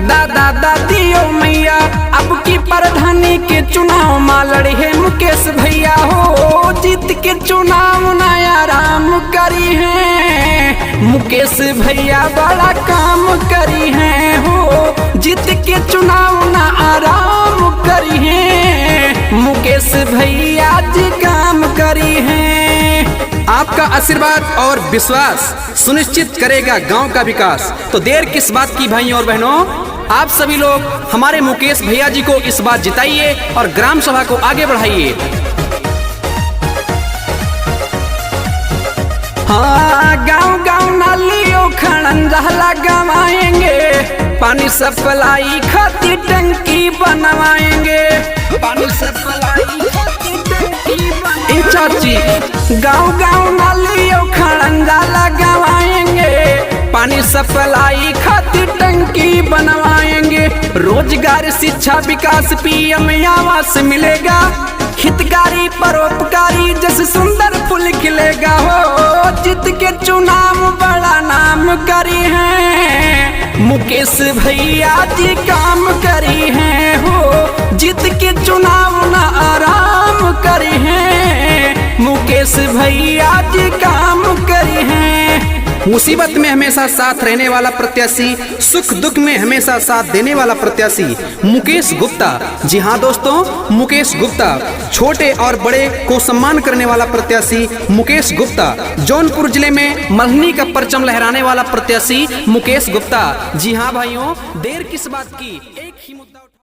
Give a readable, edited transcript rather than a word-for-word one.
दादा दादियों मैया। अब की प्रधानी के चुनाव में लड़े है मुकेश भैया हो, जीत के चुनाव नया राम करी है। मुकेश भैया बड़ा काम करी है हो, जीत के चुनाव ना आराम करी है। मुकेश भैया जी काम करी है। आपका आशीर्वाद और विश्वास सुनिश्चित करेगा गांव का विकास। तो देर किस बात की भाइयों और बहनों, आप सभी लोग हमारे मुकेश भैया जी को इस बात जिताइए और ग्राम सभा को आगे बढ़ाइए। हाँ, गाँव गाँव नालियों खड़ंजा लगवाएंगे, पानी सप्लाई खातिर टंकी बनवाएंगे। पानी सप्लाई खातिर टंकी बनवाएंगे। चाची, गाँव गाँव नालियों खड़ंजा लगवाएंगे, पानी सप्लाई खातिर टंकी बनवाएंगे। रोजगार शिक्षा विकास पीएम आवास मिलेगा, हितकारी परोपकारी जैसे सुंदर फूल खिलेगा हो। जीत के चुनाव बड़ा नाम करी है, मुकेश भैया जी काम करी है हो। जीत के चुनाव ना आराम करी है, मुकेश भैया जी काम करी है। मुसीबत में हमेशा साथ रहने वाला प्रत्याशी, सुख दुख में हमेशा साथ देने वाला प्रत्याशी मुकेश गुप्ता। जी हाँ दोस्तों, मुकेश गुप्ता छोटे और बड़े को सम्मान करने वाला प्रत्याशी मुकेश गुप्ता। जौनपुर जिले में मल्हनी का परचम लहराने वाला प्रत्याशी मुकेश गुप्ता। जी हाँ भाइयों, देर किस बात की, एक ही मुद्दा